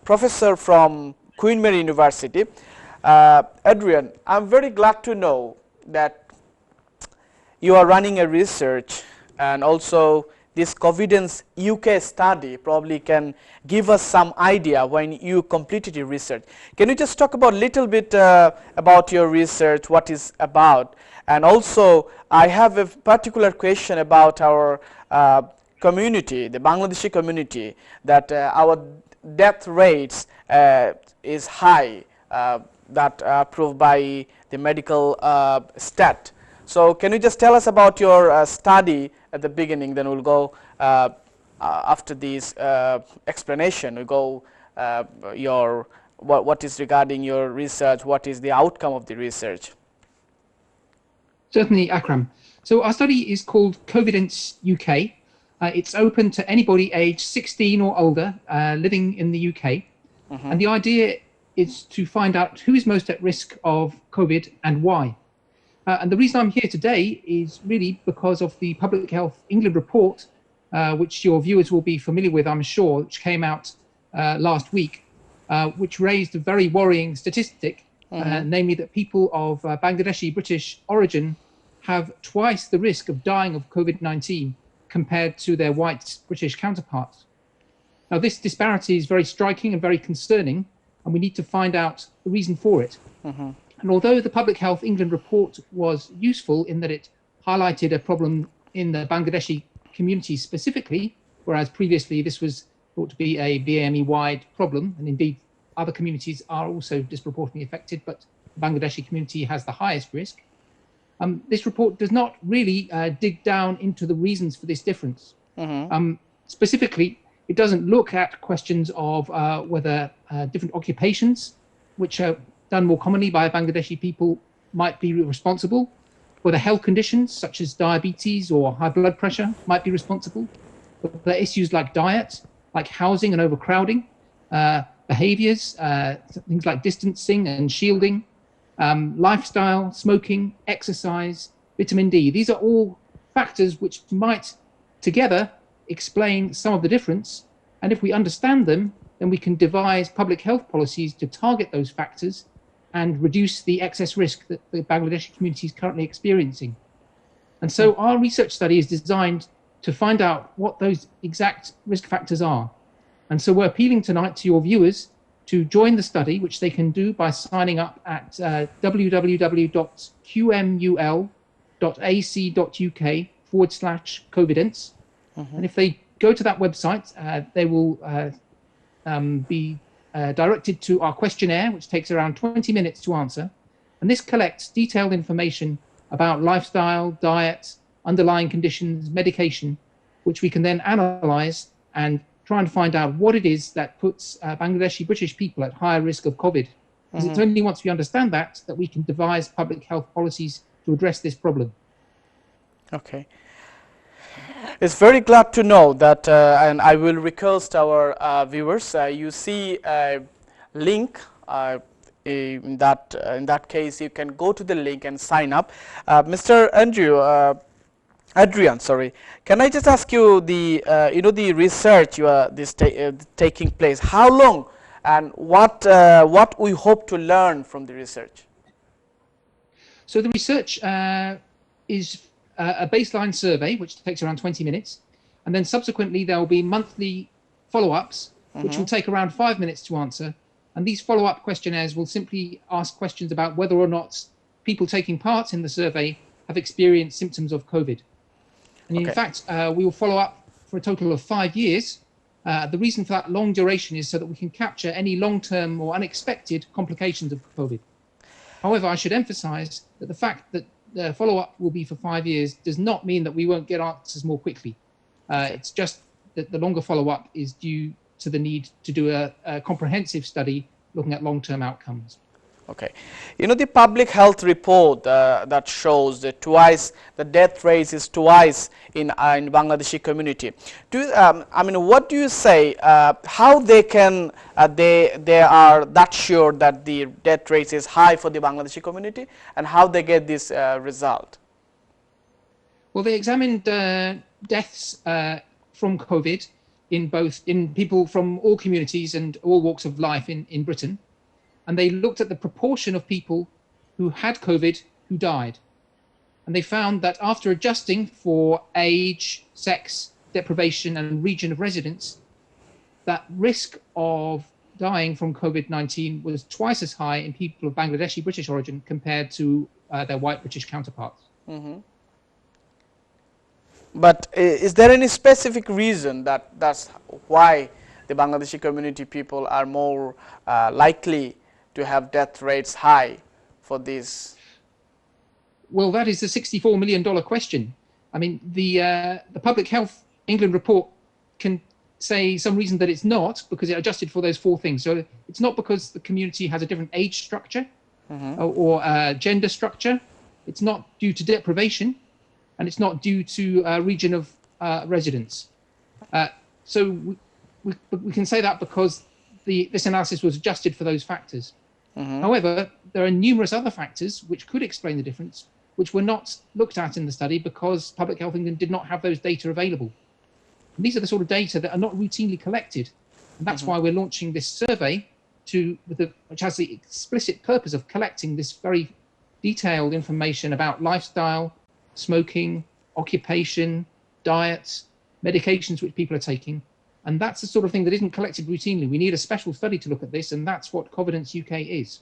professor from Queen Mary University. Adrian, I'm very glad to know that you are running a research, and also this Covidence UK study probably can give us some idea when you completed your research. Can you just talk about a little bit about your research, what is about? And also, I have a particular question about our community, the Bangladeshi community, that our death rates is high, that proved by the medical stat. So can you just tell us about your study at the beginning, then we'll go after this explanation, we'll go what is regarding your research, what is the outcome of the research? Certainly, Akram. So our study is called Covidence UK. It's open to anybody aged 16 or older living in the UK. And the idea is to find out who is most at risk of COVID and why. And the reason I'm here today is really because of the Public Health England report, which your viewers will be familiar with, I'm sure, which came out last week, which raised a very worrying statistic, namely that people of Bangladeshi British origin have twice the risk of dying of COVID-19 compared to their white British counterparts. Now, this disparity is very striking and very concerning, and we need to find out the reason for it. And although the Public Health England report was useful in that it highlighted a problem in the Bangladeshi community specifically, whereas previously this was thought to be a BAME-wide problem, and indeed other communities are also disproportionately affected, but the Bangladeshi community has the highest risk. This report does not really dig down into the reasons for this difference. Specifically, it doesn't look at questions of whether different occupations, which are done more commonly by Bangladeshi people, might be responsible, whether health conditions such as diabetes or high blood pressure might be responsible, whether issues like diet, like housing and overcrowding, behaviors, things like distancing and shielding, lifestyle, smoking, exercise, vitamin D. These are all factors which might together explain some of the difference. And if we understand them, then we can devise public health policies to target those factors and reduce the excess risk that the Bangladeshi community is currently experiencing. And so our research study is designed to find out what those exact risk factors are. And so we're appealing tonight to your viewers to join the study, which they can do by signing up at www.qmul.ac.uk/Covidence. And if they go to that website, they will be directed to our questionnaire, which takes around 20 minutes to answer. And this collects detailed information about lifestyle, diet, underlying conditions, medication, which we can then analyze and try and find out what it is that puts Bangladeshi British people at higher risk of COVID. Because it's only once we understand that we can devise public health policies to address this problem. Okay. It's very glad to know that, and I will request our viewers, you see a link, in that case you can go to the link and sign up. Mr. Adrian, sorry, can I just ask you the the research you are taking place, how long and what we hope to learn from the research? So the research is a baseline survey, which takes around 20 minutes. And then subsequently, there will be monthly follow-ups, which will take around 5 minutes to answer. And these follow-up questionnaires will simply ask questions about whether or not people taking part in the survey have experienced symptoms of COVID. And in fact, we will follow up for a total of 5 years. The reason for that long duration is so that we can capture any long-term or unexpected complications of COVID. However, I should emphasize that the fact that the follow-up will be for 5 years does not mean that we won't get answers more quickly. It's just that the longer follow-up is due to the need to do a comprehensive study looking at long-term outcomes. Okay. The public health report that shows that the death rate is twice in Bangladeshi community. I mean, what do you say? How they can they are that sure that the death rate is high for the Bangladeshi community, and how they get this result? Well, they examined deaths from COVID in people from all communities and all walks of life in Britain, and they looked at the proportion of people who had COVID who died. And they found that after adjusting for age, sex, deprivation, and region of residence, that risk of dying from COVID-19 was twice as high in people of Bangladeshi British origin compared to their white British counterparts. Mm-hmm. But is there any specific reason that's why the Bangladeshi community people are more likely to have death rates high for this? Well, that is the $64 million question. I mean, the Public Health England report can say some reason that it's not, because it adjusted for those four things. So it's not because the community has a different age structure or gender structure. It's not due to deprivation, and it's not due to region of residence. So we can say that because this analysis was adjusted for those factors. However, there are numerous other factors which could explain the difference, which were not looked at in the study because Public Health England did not have those data available. And these are the sort of data that are not routinely collected. And that's why we're launching this survey which has the explicit purpose of collecting this very detailed information about lifestyle, smoking, occupation, diet, medications which people are taking. And that's the sort of thing that isn't collected routinely. We need a special study to look at this, and that's what Covidence UK is.